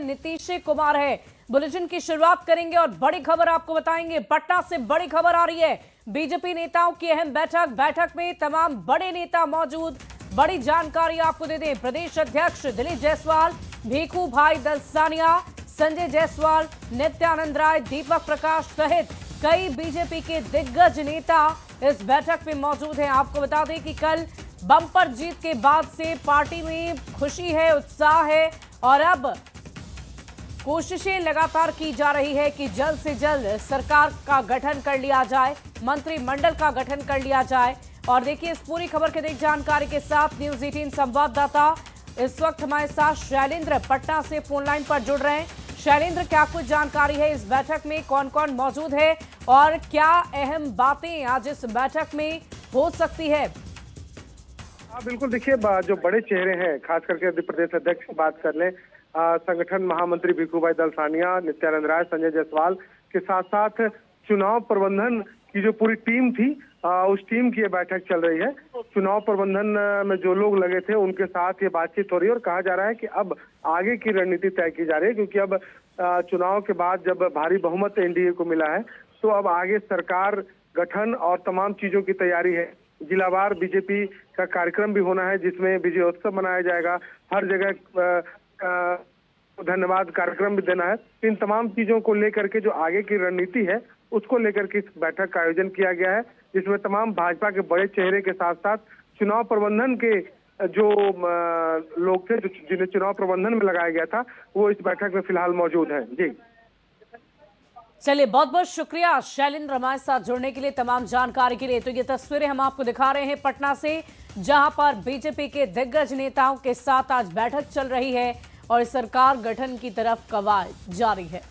नीतीश कुमार है। बुलेटिन की शुरुआत करेंगे और बड़ी खबर आपको बताएंगे। पटना से बड़ी खबर आ रही है। बीजेपी नेताओं की अहम बैठक में तमाम बड़े नेता मौजूद। बड़ी जानकारी आपको दे दें। प्रदेश अध्यक्ष दिलीप जायसवाल, भीखू भाई दलसानिया, संजय जायसवाल, नित्यानंद राय, दीपक प्रकाश सहित कई बीजेपी के दिग्गज नेता इस बैठक में मौजूद हैं। आपको बता दें कि कल बम्पर जीत के बाद से पार्टी में खुशी है, उत्साह है और अब कोशिशें लगातार की जा रही है कि जल्द से जल्द सरकार का गठन कर लिया जाए, मंत्रिमंडल का गठन कर लिया जाए। और देखिए इस पूरी खबर के देख जानकारी के साथ न्यूज 18 संवाददाता इस वक्त हमारे साथ शैलेंद्र पटना से फोन लाइन पर जुड़ रहे हैं। शैलेंद्र, क्या कुछ जानकारी है इस बैठक में, कौन कौन मौजूद है और क्या अहम बातें आज इस बैठक में हो सकती है? बिल्कुल, देखिए जो बड़े चेहरे हैं, खास करके यदि प्रदेश अध्यक्ष की बात कर लें, संगठन महामंत्री भीखू भाई दलसानिया, नित्यानंद राय, संजय जायसवाल के साथ साथ चुनाव प्रबंधन की जो पूरी टीम थी, उस टीम की ये बैठक चल रही है। चुनाव प्रबंधन में जो लोग लगे थे उनके साथ ये बातचीत हो रही है और कहा जा रहा है कि अब आगे की रणनीति तय की जा रही है, क्योंकि अब चुनाव के बाद जब भारी बहुमत एनडीए को मिला है तो अब आगे सरकार गठन और तमाम चीजों की तैयारी है। जिलावार बीजेपी का कार्यक्रम भी होना है जिसमें विजयोत्सव मनाया जाएगा। हर जगह धन्यवाद कार्यक्रम भी देना है। इन तमाम चीजों को लेकर के जो आगे की रणनीति है उसको लेकर के इस बैठक का आयोजन किया गया है, जिसमें तमाम भाजपा के बड़े चेहरे के साथ साथ चुनाव प्रबंधन के जो लोग थे, जिन्हें चुनाव प्रबंधन में लगाया गया था, वो इस बैठक में फिलहाल मौजूद हैं। जी चलिए, बहुत बहुत शुक्रिया शैलेंद्र हमारे साथ जुड़ने के लिए, तमाम जानकारी के लिए। तो ये तस्वीरें हम आपको दिखा रहे हैं पटना से, जहां पर बीजेपी के दिग्गज नेताओं के साथ आज बैठक चल रही है और सरकार गठन की तरफ कवायद जारी है।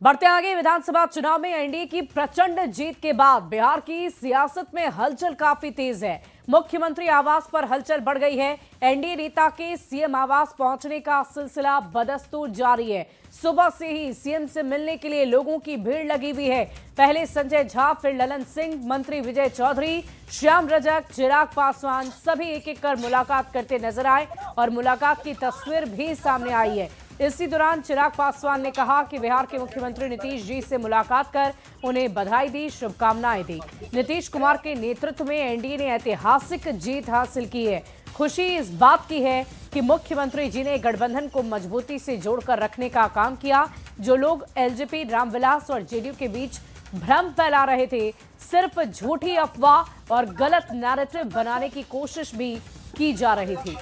बढ़ते आगे, विधानसभा चुनाव में एनडीए की प्रचंड जीत के बाद बिहार की सियासत में हलचल काफी तेज है। मुख्यमंत्री आवास पर हलचल बढ़ गई है। एनडीए नेता के सीएम आवास पहुंचने का सिलसिला बदस्तूर जारी है। सुबह से ही सीएम से मिलने के लिए लोगों की भीड़ लगी हुई है। पहले संजय झा, फिर ललन सिंह, मंत्री विजय चौधरी, श्याम रजक, चिराग पासवान सभी एक एक कर मुलाकात करते नजर आए और मुलाकात की तस्वीर भी सामने आई है। इसी दौरान चिराग पासवान ने कहा कि बिहार के मुख्यमंत्री नीतीश जी से मुलाकात कर उन्हें बधाई दी, शुभकामनाएं दी। नीतीश कुमार के नेतृत्व में एनडीए ने ऐतिहासिक जीत हासिल की है। खुशी इस बात की है कि मुख्यमंत्री जी ने गठबंधन को मजबूती से जोड़कर रखने का काम किया। जो लोग एलजेपी, रामविलास और जेडीयू के बीच भ्रम फैला रहे थे, सिर्फ झूठी अफवाह और गलत नैरेटिव बनाने की कोशिश भी की जा रही थी।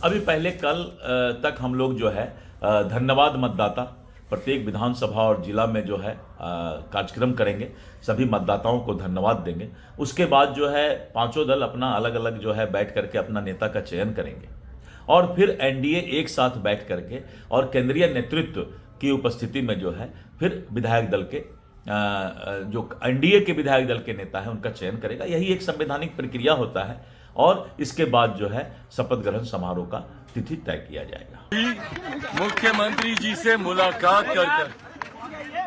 अभी पहले कल तक हम लोग जो है धन्यवाद मतदाता, प्रत्येक विधानसभा और जिला में जो है कार्यक्रम करेंगे, सभी मतदाताओं को धन्यवाद देंगे। उसके बाद जो है पांचों दल अपना अलग अलग जो है बैठ करके अपना नेता का चयन करेंगे और फिर एनडीए एक साथ बैठ करके और केंद्रीय नेतृत्व की उपस्थिति में जो है फिर विधायक दल के जो एनडीए के विधायक दल के नेता है उनका चयन करेगा। यही एक संवैधानिक प्रक्रिया होता है और इसके बाद जो है शपथ ग्रहण समारोह का तिथि तय किया जाएगा। मुख्यमंत्री जी से मुलाकात कर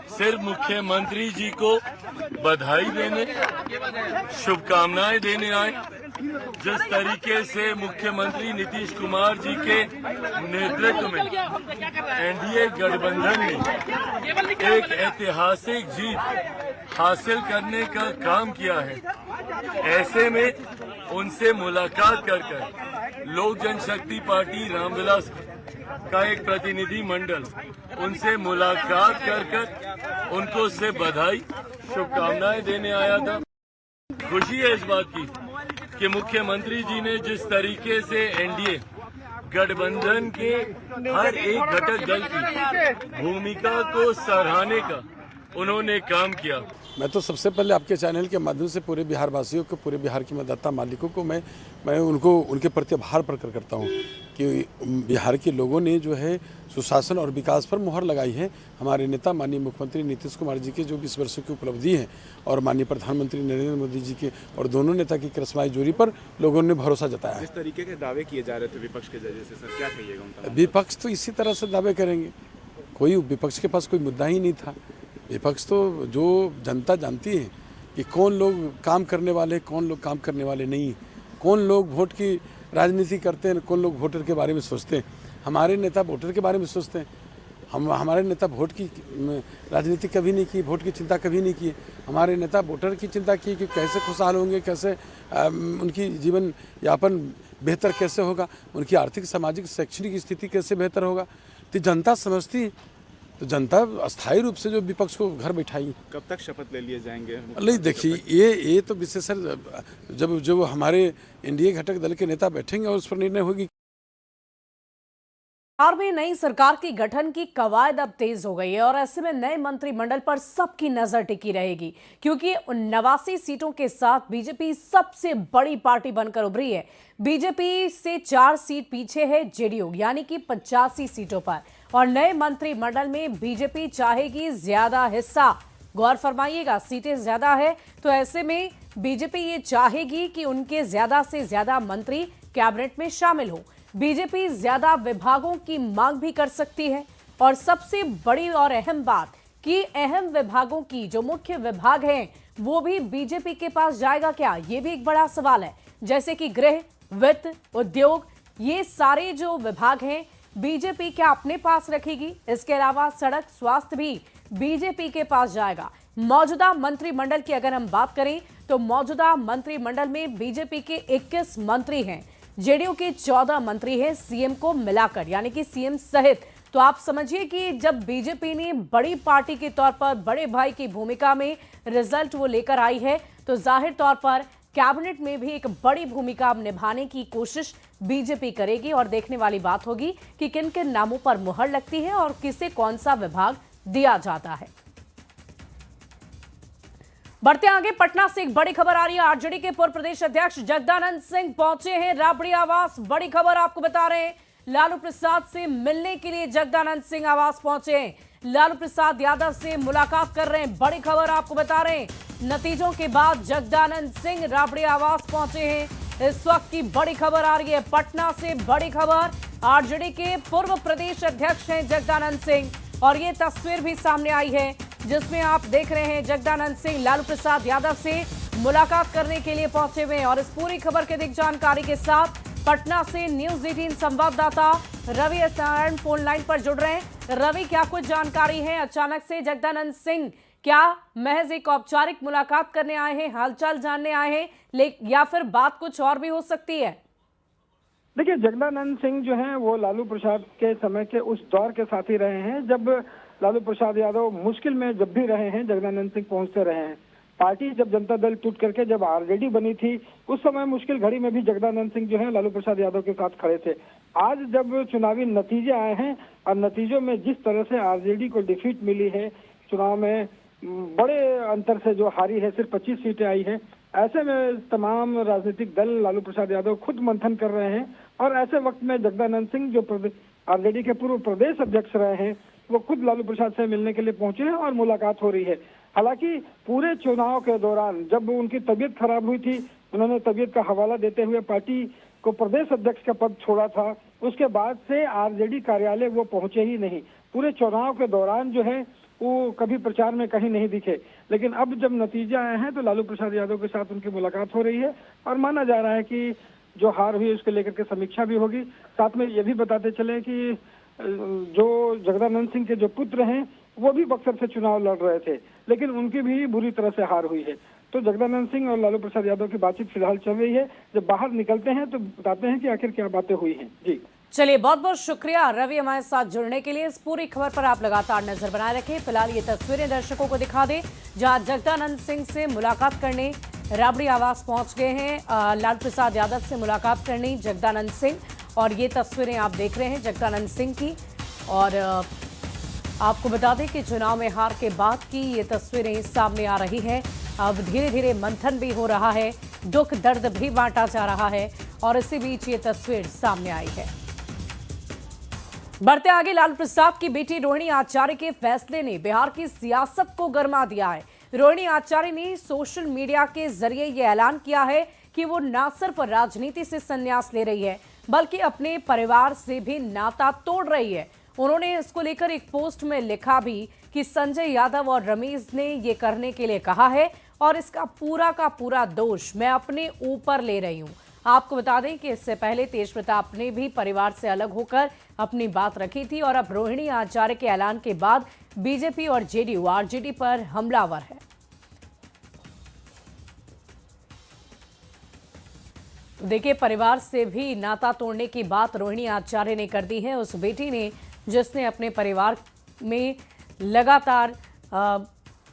सिर्फ मुख्यमंत्री जी को बधाई देने, शुभकामनाएं देने आए। जिस तरीके से मुख्यमंत्री नीतीश कुमार जी के नेतृत्व में एनडीए गठबंधन ने एक ऐतिहासिक जीत हासिल करने का काम किया है, ऐसे में उनसे मुलाकात कर लोक जनशक्ति पार्टी रामविलास का एक प्रतिनिधि मंडल उनसे मुलाकात कर उनको से बधाई, शुभकामनाएं देने आया था। खुशी है इस बात की कि मुख्यमंत्री जी ने जिस तरीके से एनडीए गठबंधन के हर एक घटक दल की भूमिका को सराहने का उन्होंने काम किया। मैं तो सबसे पहले आपके चैनल के माध्यम से पूरे बिहार वासियों को, पूरे बिहार के मतदाता मालिकों को मैं उनको उनके प्रति आभार प्रकट करता हूं कि बिहार के लोगों ने जो है सुशासन और विकास पर मुहर लगाई है। हमारे नेता माननीय मुख्यमंत्री नीतीश कुमार जी के जो 20 वर्षों की उपलब्धि है और माननीय प्रधानमंत्री नरेंद्र मोदी जी के और दोनों नेता की करिश्माई जोड़ी पर लोगों ने भरोसा जताया है। जिस तरीके के दावे किए जा रहे थे विपक्ष के जरिए से, सर क्या कहिएगा उनका? विपक्ष तो इसी तरह से दावे करेंगे, कोई विपक्ष के पास कोई मुद्दा ही नहीं था। विपक्ष तो जो जनता जानती है कि कौन लोग काम करने वाले, कौन लोग काम करने वाले नहीं, कौन लोग वोट की राजनीति करते हैं, कौन लोग वोटर के बारे में सोचते हैं। हमारे नेता वोटर के बारे में सोचते हैं। हमारे नेता वोट की राजनीति कभी नहीं की, वोट की चिंता कभी नहीं की। हमारे नेता वोटर की चिंता की कि कैसे खुशहाल होंगे, कैसे उनकी जीवन यापन बेहतर कैसे होगा, उनकी आर्थिक, सामाजिक, शैक्षणिक स्थिति कैसे बेहतर होगा। तो जनता समझती है, तो जनता अस्थायी रूप से जो विपक्ष को घर बैठाई। कब तक शपथ ले लिए जाएंगे? नहीं, देखिए ये तो विशेषकर जब हमारे एनडीए घटक दल के नेता बैठेंगे और उस पर निर्णय होगी। बिहार में नई सरकार की गठन की कवायद अब तेज हो गई है और ऐसे में नए मंत्रिमंडल पर सबकी नजर टिकी रहेगी, क्योंकि 89 सीटों के साथ बीजेपी सबसे बड़ी पार्टी बनकर उभरी है। बीजेपी से 4 सीट पीछे है जेडीयू, यानी कि 85 सीटों पर। और नए मंत्रिमंडल में बीजेपी चाहेगी ज्यादा हिस्सा। गौर फरमाइएगा, सीटें ज्यादा है तो ऐसे में बीजेपी ये चाहेगी कि उनके ज्यादा से ज्यादा मंत्री कैबिनेट में शामिल हो। बीजेपी ज्यादा विभागों की मांग भी कर सकती है। और सबसे बड़ी और अहम बात कि अहम विभागों की जो मुख्य विभाग हैं वो भी बीजेपी के पास जाएगा क्या, ये भी एक बड़ा सवाल है। जैसे कि गृह, वित्त, उद्योग, ये सारे जो विभाग हैं बीजेपी क्या अपने पास रखेगी। इसके अलावा सड़क, स्वास्थ्य भी बीजेपी के पास जाएगा। मौजूदा मंत्रिमंडल की अगर हम बात करें तो मौजूदा मंत्रिमंडल में बीजेपी के 21 मंत्री हैं, जेडीयू के 14 मंत्री हैं सीएम को मिलाकर, यानी कि सीएम सहित। तो आप समझिए कि जब बीजेपी ने बड़ी पार्टी के तौर पर बड़े भाई की भूमिका में रिजल्ट वो लेकर आई है, तो जाहिर तौर पर कैबिनेट में भी एक बड़ी भूमिका निभाने की कोशिश बीजेपी करेगी। और देखने वाली बात होगी कि किन किन नामों पर मुहर लगती है और किसे कौन सा विभाग दिया जाता है। बढ़ते आगे, पटना से एक बड़ी खबर आ रही है। आरजेडी के पूर्व प्रदेश अध्यक्ष जगदानंद सिंह पहुंचे हैं राबड़ी आवास। बड़ी खबर आपको बता रहे हैं, लालू प्रसाद से मिलने के लिए जगदानंद सिंह आवास पहुंचे हैं। लालू प्रसाद यादव से मुलाकात कर रहे हैं। बड़ी खबर आपको बता रहे हैं, नतीजों के बाद जगदानंद सिंह राबड़ी आवास पहुंचे हैं। इस वक्त की बड़ी खबर आ रही है पटना से। बड़ी खबर, आरजेडी के पूर्व प्रदेश अध्यक्ष हैं जगदानंद सिंह और ये तस्वीर भी सामने आई है जिसमें आप देख रहे हैं जगदानंद सिंह लालू प्रसाद यादव से मुलाकात करने के लिए पहुंचे हुए हैं। और इस पूरी खबर की अधिक जानकारी के साथ पटना से न्यूज 18 संवाददाता Ravi S Narayan phone line पर जुड़ रहे हैं। रवि, क्या कुछ जानकारी है? अचानक से जगदानंद सिंह क्या महज एक औपचारिक मुलाकात करने आए हैं, हालचाल जानने आए हैं, या फिर बात कुछ और भी हो सकती है? देखिए, जगदानंद सिंह जो हैं वो लालू प्रसाद के समय के उस दौर के साथी रहे हैं जब लालू प्रसाद यादव मुश्किल में जब भी रहे हैं, जगदानंद सिंह पहुंचते रहे हैं। पार्टी जब जनता दल टूट करके जब आरजेडी बनी थी, उस समय मुश्किल घड़ी में भी जगदानंद सिंह जो है लालू प्रसाद यादव के साथ खड़े थे। आज जब चुनावी नतीजे आए हैं और नतीजों में जिस तरह से आरजेडी को डिफीट मिली है, चुनाव में बड़े अंतर से जो हारी है, सिर्फ 25 सीटें आई है, ऐसे में तमाम राजनीतिक दल लालू प्रसाद यादव खुद मंथन कर रहे हैं। और ऐसे वक्त में जगदानंद सिंह जो आरजेडी के पूर्व प्रदेश अध्यक्ष रहे हैं, वो खुद लालू प्रसाद से मिलने के लिए पहुंचे हैं और मुलाकात हो रही है। हालांकि पूरे चुनाव के दौरान जब उनकी तबीयत खराब हुई थी, उन्होंने तबीयत का हवाला देते हुए पार्टी को प्रदेश अध्यक्ष का पद छोड़ा था। उसके बाद से आरजेडी कार्यालय वो पहुंचे ही नहीं। पूरे चुनाव के दौरान जो है वो कभी प्रचार में कहीं नहीं दिखे। लेकिन अब जब नतीजे आए हैं तो लालू प्रसाद यादव के साथ उनकी मुलाकात हो रही है और माना जा रहा है कि जो हार हुई उसको लेकर के समीक्षा भी होगी। साथ में ये भी बताते चले कि जो जगदानंद सिंह के जो पुत्र हैं वो भी बक्सर से चुनाव लड़ रहे थे, लेकिन उनकी भी बुरी तरह से हार हुई है। तो जगदानंद सिंह और लालू प्रसाद यादव की बातचीत फिलहाल चल रही है। जब बाहर निकलते हैं तो बताते हैं कि आखिर क्या बातें हुई हैं। जी चलिए, बहुत बहुत शुक्रिया रवि हमारे साथ जुड़ने के लिए। इस पूरी खबर पर आप लगातार नजर बनाए रखें। फिलहाल ये तस्वीरें दर्शकों को दिखा दें जहां जगदानंद सिंह से मुलाकात करने राबड़ी आवास पहुंच गए हैं लालू प्रसाद यादव से मुलाकात करने जगदानंद सिंह। और ये तस्वीरें आप देख रहे हैं जगदानंद सिंह की। और आपको बता दें कि चुनाव में हार के बाद की ये तस्वीरें सामने आ रही हैं। अब धीरे धीरे मंथन भी हो रहा है, दुख दर्द भी बांटा जा रहा है और इसी बीच ये तस्वीर सामने आई है। बढ़ते आगे, लालू प्रसाद की बेटी रोहिणी आचार्य के फैसले ने बिहार की सियासत को गरमा दिया है। रोहिणी आचार्य ने सोशल मीडिया के जरिए यह ऐलान किया है कि वो न सिर्फ राजनीति से संन्यास ले रही है बल्कि अपने परिवार से भी नाता तोड़ रही है। उन्होंने इसको लेकर एक पोस्ट में लिखा भी कि संजय यादव और रमेश ने ये करने के लिए कहा है और इसका पूरा का पूरा दोष मैं अपने ऊपर ले रही हूं। आपको बता दें कि इससे पहले तेज प्रताप ने भी परिवार से अलग होकर अपनी बात रखी थी और अब रोहिणी आचार्य के ऐलान के बाद बीजेपी और जेडीयू आरजेडी पर हमलावर है। देखिए, परिवार से भी नाता तोड़ने की बात रोहिणी आचार्य ने कर दी है। उस बेटी ने जिसने अपने परिवार में लगातार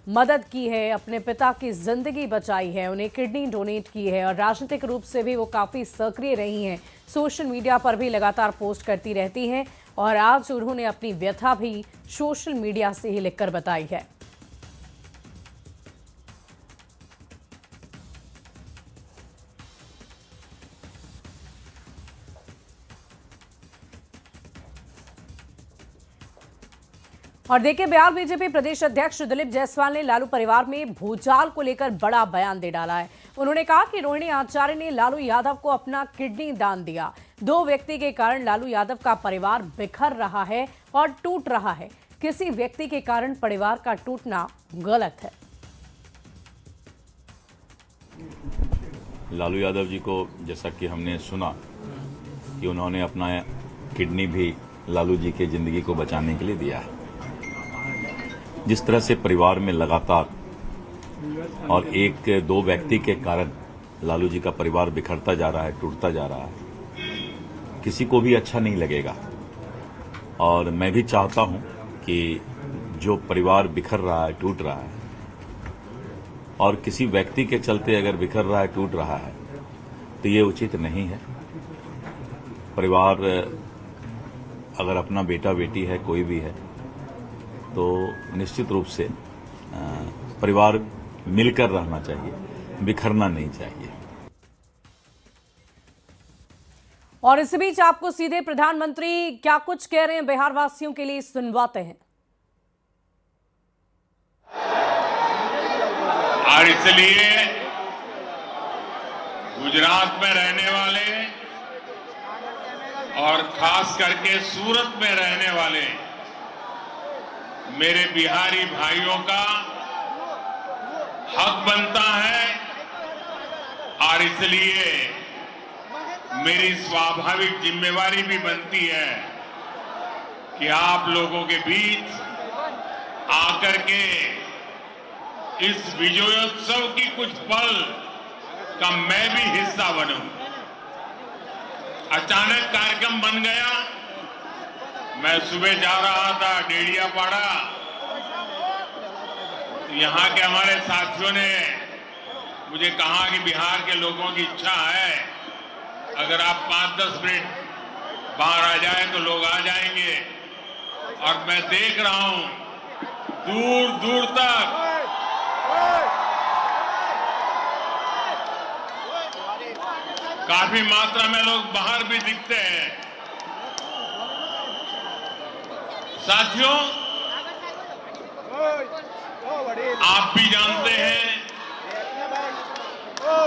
मदद की है, अपने पिता की जिंदगी बचाई है, उन्हें किडनी डोनेट की है और राजनीतिक रूप से भी वो काफ़ी सक्रिय रही हैं, सोशल मीडिया पर भी लगातार पोस्ट करती रहती हैं और आज उन्होंने अपनी व्यथा भी सोशल मीडिया से ही लिखकर बताई है। और देखिए, बिहार बीजेपी प्रदेश अध्यक्ष दिलीप जायसवाल ने लालू परिवार में भूचाल को लेकर बड़ा बयान दे डाला है। उन्होंने कहा कि रोहिणी आचार्य ने लालू यादव को अपना किडनी दान दिया। 2 व्यक्ति के कारण लालू यादव का परिवार बिखर रहा है और टूट रहा है। किसी व्यक्ति के कारण परिवार का टूटना गलत है। लालू यादव जी को जैसा कि हमने सुना कि उन्होंने अपना किडनी भी लालू जी के जिंदगी को बचाने के लिए दिया है। जिस तरह से परिवार में लगातार और 1-2 व्यक्ति के कारण लालू जी का परिवार बिखरता जा रहा है, टूटता जा रहा है, किसी को भी अच्छा नहीं लगेगा। और मैं भी चाहता हूं कि जो परिवार बिखर रहा है, टूट रहा है और किसी व्यक्ति के चलते अगर बिखर रहा है, टूट रहा है, तो ये उचित नहीं है। परिवार अगर अपना बेटा बेटी है, कोई भी है, तो निश्चित रूप से परिवार मिलकर रहना चाहिए, बिखरना नहीं चाहिए। और इस बीच आपको सीधे प्रधानमंत्री क्या कुछ कह रहे हैं बिहार वासियों के लिए सुनवाते हैं। और इसलिए गुजरात में रहने वाले और खास करके सूरत में रहने वाले मेरे बिहारी भाइयों का हक बनता है और इसलिए मेरी स्वाभाविक जिम्मेवारी भी बनती है कि आप लोगों के बीच आकर के इस विजयोत्सव की कुछ पल का मैं भी हिस्सा बनूं। अचानक कार्यक्रम बन गया। मैं सुबह जा रहा था डेडियापाड़ा, तो यहाँ के हमारे साथियों ने मुझे कहा कि बिहार के लोगों की इच्छा है, अगर आप 5-10 मिनट बाहर आ जाए तो लोग आ जाएंगे। और मैं देख रहा हूं दूर दूर तक काफी मात्रा में लोग बाहर भी दिखते हैं। साथियों, आप भी जानते हैं,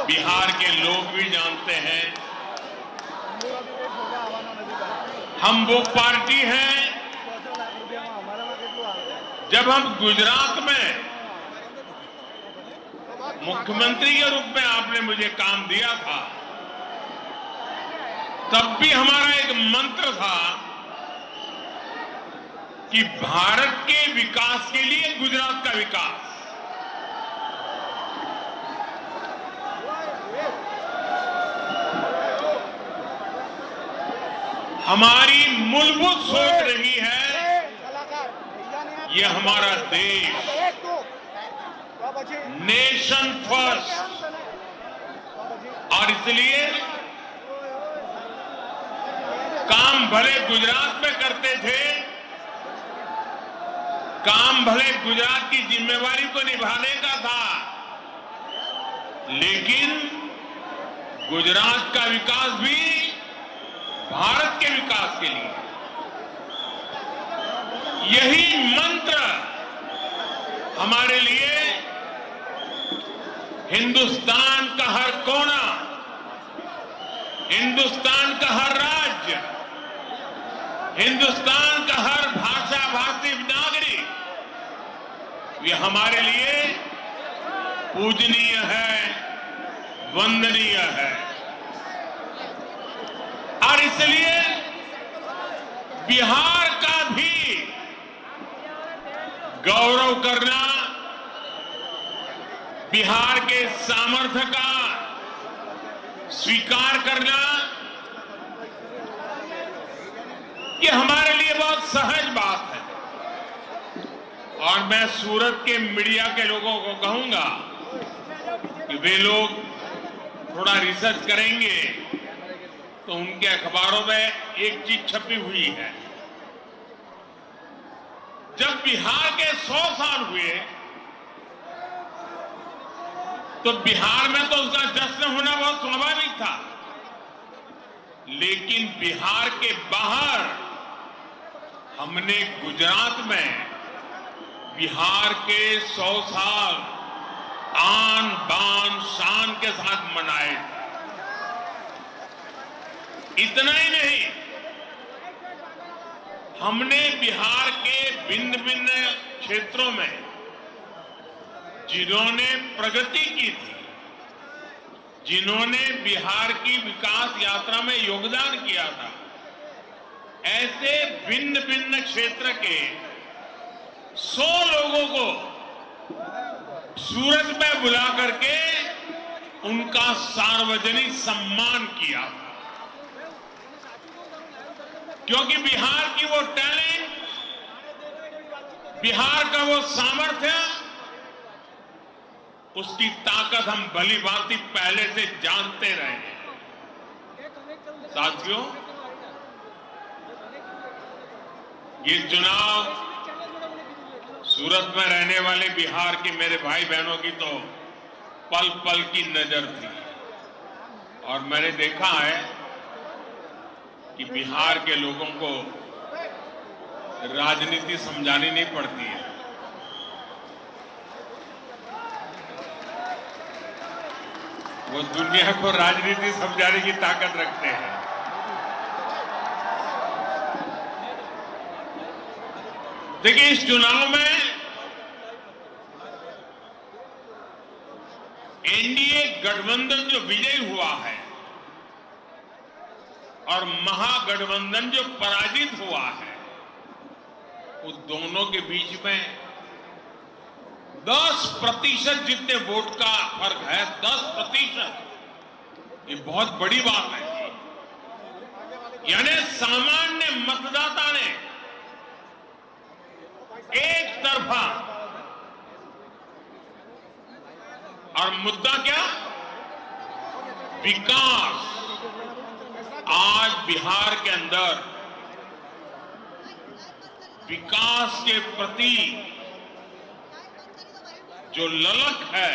बिहार के लोग भी जानते हैं, हम वो पार्टी हैं। जब हम गुजरात में मुख्यमंत्री के रूप में आपने मुझे काम दिया था, तब भी हमारा एक मंत्र था कि भारत के विकास के लिए गुजरात का विकास। हमारी मूलभूत सोच रही है, ये हमारा देश नेशन फर्स्ट, और इसलिए काम भले गुजरात में करते थे, काम भले गुजरात की जिम्मेवारी को निभाने का था, लेकिन गुजरात का विकास भी भारत के विकास के लिए। यही मंत्र हमारे लिए हिंदुस्तान का हर कोना, हिंदुस्तान का हर राज्य, हिंदुस्तान का हर भाषा भाषी नागरिक ये हमारे लिए पूजनीय है, वंदनीय है। और इसलिए बिहार का भी गौरव करना, बिहार के सामर्थ्य का स्वीकार करना, ये हमारे लिए बहुत सहज बात है। और मैं सूरत के मीडिया के लोगों को कहूंगा कि वे लोग थोड़ा रिसर्च करेंगे तो उनके अखबारों में एक चीज छपी हुई है। जब बिहार के 100 साल हुए तो बिहार में तो उसका जश्न होना बहुत स्वाभाविक था, लेकिन बिहार के बाहर हमने गुजरात में बिहार के 100 साल आन बान शान के साथ मनाए थे। इतना ही नहीं, हमने बिहार के भिन्न भिन्न क्षेत्रों में जिन्होंने प्रगति की थी, जिन्होंने बिहार की विकास यात्रा में योगदान किया था, ऐसे भिन्न भिन्न क्षेत्र के 100 लोगों को सूरत में बुला करके उनका सार्वजनिक सम्मान किया था। क्योंकि बिहार की वो टैलेंट, बिहार का वो सामर्थ्य, उसकी ताकत हम भली भांति पहले से जानते रहे हैं। साथियों, ये चुनाव सूरत में रहने वाले बिहार के मेरे भाई बहनों की तो पल पल की नजर थी। और मैंने देखा है कि बिहार के लोगों को राजनीति समझानी नहीं पड़ती है। वो दुनिया को राजनीति समझाने की ताकत रखते हैं। देखिए, इस चुनाव में एनडीए गठबंधन जो विजयी हुआ है और महागठबंधन जो पराजित हुआ है, उस दोनों के बीच में 10% जितने वोट का फर्क है, 10%, ये बहुत बड़ी बात है। यानी सामान्य मतदाता ने एक तरफा, और मुद्दा क्या? विकास। आज बिहार के अंदर विकास के प्रति जो ललक है,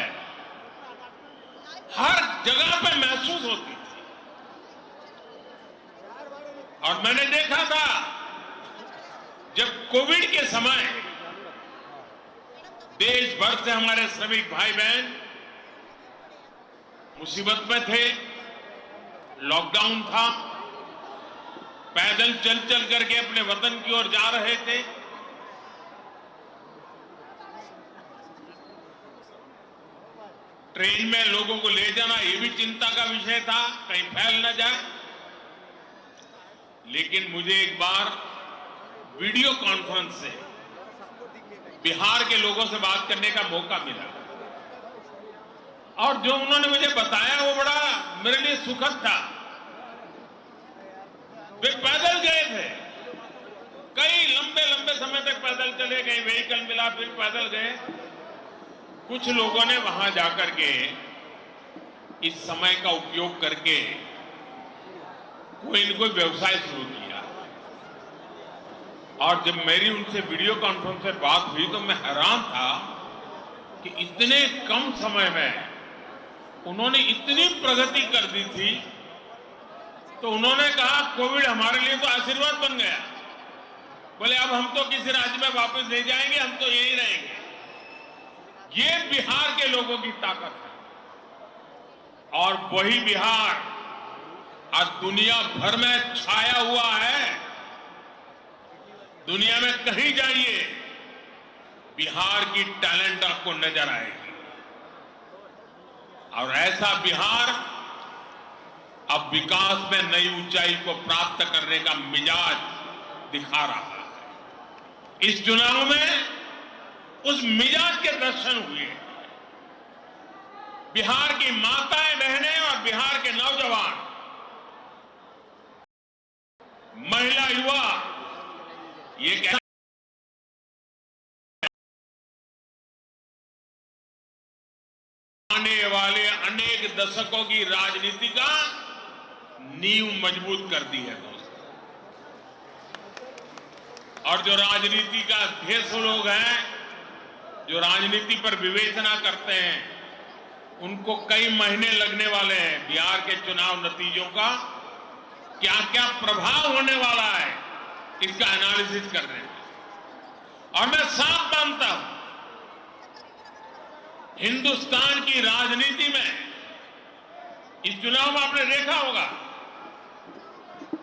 हर जगह पे महसूस होती थी। और मैंने देखा था जब कोविड के समय देश भर से हमारे श्रमिक भाई बहन मुसीबत में थे, लॉकडाउन था, पैदल चल चल करके अपने वतन की ओर जा रहे थे। ट्रेन में लोगों को ले जाना ये भी चिंता का विषय था, कहीं फैल न जाए। लेकिन मुझे एक बार वीडियो कॉन्फ्रेंस से बिहार के लोगों से बात करने का मौका मिला, और जो उन्होंने मुझे बताया वो बड़ा मेरे लिए सुखद था। वे पैदल गए थे, कई लंबे लंबे समय तक पैदल चले गए, व्हीकल मिला फिर पैदल गए। कुछ लोगों ने वहां जाकर के इस समय का उपयोग करके कोई न कोई व्यवसाय शुरू किया। और जब मेरी उनसे वीडियो कॉन्फ्रेंस से बात हुई तो मैं हैरान था कि इतने कम समय में उन्होंने इतनी प्रगति कर दी थी। तो उन्होंने कहा, कोविड हमारे लिए तो आशीर्वाद बन गया। बोले अब हम तो किसी राज्य में वापस नहीं जाएंगे, हम तो यहीं रहेंगे। ये बिहार के लोगों की ताकत है। और वही बिहार आज दुनिया भर में छाया हुआ है। दुनिया में कहीं जाइए, बिहार की टैलेंट आपको नजर आएगी और ऐसा बिहार अब विकास में नई ऊंचाई को प्राप्त करने का मिजाज दिखा रहा है। इस चुनाव में उस मिजाज के दर्शन हुए। बिहार की माताएं बहनें और बिहार के नौजवान, महिला, युवा ये आने वाले अनेक दशकों की राजनीति का नींव मजबूत कर दी है दोस्तों। और जो राजनीति का अध्यक्ष लोग हैं, जो राजनीति पर विवेचना करते हैं, उनको कई महीने लगने वाले हैं बिहार के चुनाव नतीजों का क्या क्या प्रभाव होने वाला है, इसका एनालिसिस कर रहे हैं। और मैं साफ मानता हूं, हिंदुस्तान की राजनीति में इस चुनाव में आपने देखा होगा,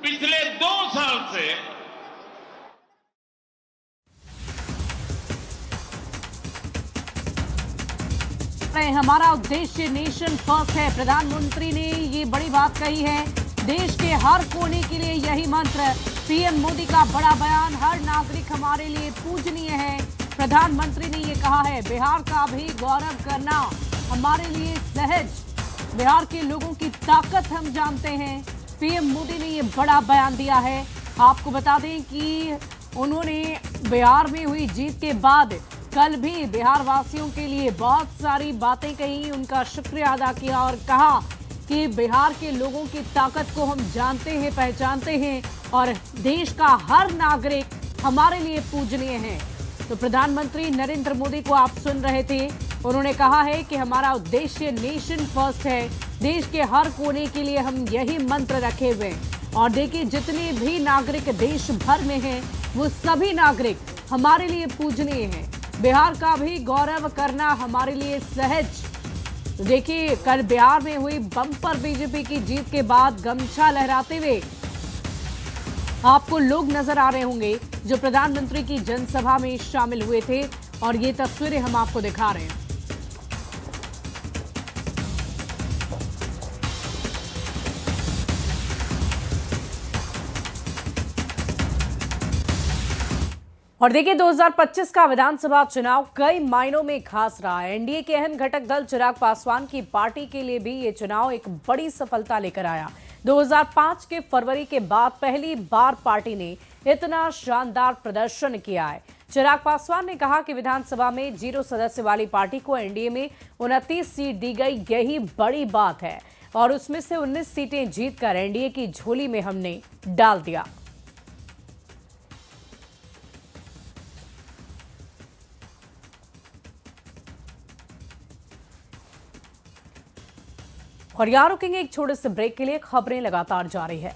पिछले 2 साल से हमारा उद्देश्य नेशन फर्स्ट है। प्रधानमंत्री ने ये बड़ी बात कही है। देश के हर कोने के लिए यही मंत्र। पीएम मोदी का बड़ा बयान, हर नागरिक हमारे लिए पूजनीय है। प्रधानमंत्री ने ये कहा है, बिहार का भी गौरव करना हमारे लिए सहज। बिहार के लोगों की ताकत हम जानते हैं। पीएम मोदी ने ये बड़ा बयान दिया है। आपको बता दें कि उन्होंने बिहार में हुई जीत के बाद कल भी बिहार वासियों के लिए बहुत सारी बातें कही, उनका शुक्रिया अदा किया और कहा कि बिहार के लोगों की ताकत को हम जानते हैं, पहचानते हैं और देश का हर नागरिक हमारे लिए पूजनीय है। तो प्रधानमंत्री नरेंद्र मोदी को आप सुन रहे थे। उन्होंने कहा है कि हमारा उद्देश्य नेशन फर्स्ट है। देश के हर कोने के लिए हम यही मंत्र रखे हुए हैं। और देखिए, जितने भी नागरिक देश भर में हैं, वो सभी नागरिक हमारे लिए पूजनीय हैं। बिहार का भी गौरव करना हमारे लिए सहज। देखिए, कल बिहार में हुई बम्पर बीजेपी की जीत के बाद गमछा लहराते हुए आपको लोग नजर आ रहे होंगे जो प्रधानमंत्री की जनसभा में शामिल हुए थे और ये तस्वीरें हम आपको दिखा रहे हैं। और देखिए, 2025 का विधानसभा चुनाव कई मायनों में खास रहा है। एनडीए के अहम घटक दल चिराग पासवान की पार्टी के लिए भी ये चुनाव एक बड़ी सफलता लेकर आया। 2005 के फरवरी के बाद पहली बार पार्टी ने इतना शानदार प्रदर्शन किया है। चिराग पासवान ने कहा कि विधानसभा में 0 सदस्य वाली पार्टी को एनडीए में 29 सीट दी गई, यही बड़ी बात है और उसमें से 19 सीटें जीतकर एनडीए की झोली में हमने डाल दिया। और यहाँ रुकेंगे एक छोटे से ब्रेक के लिए। खबरें लगातार जारी है।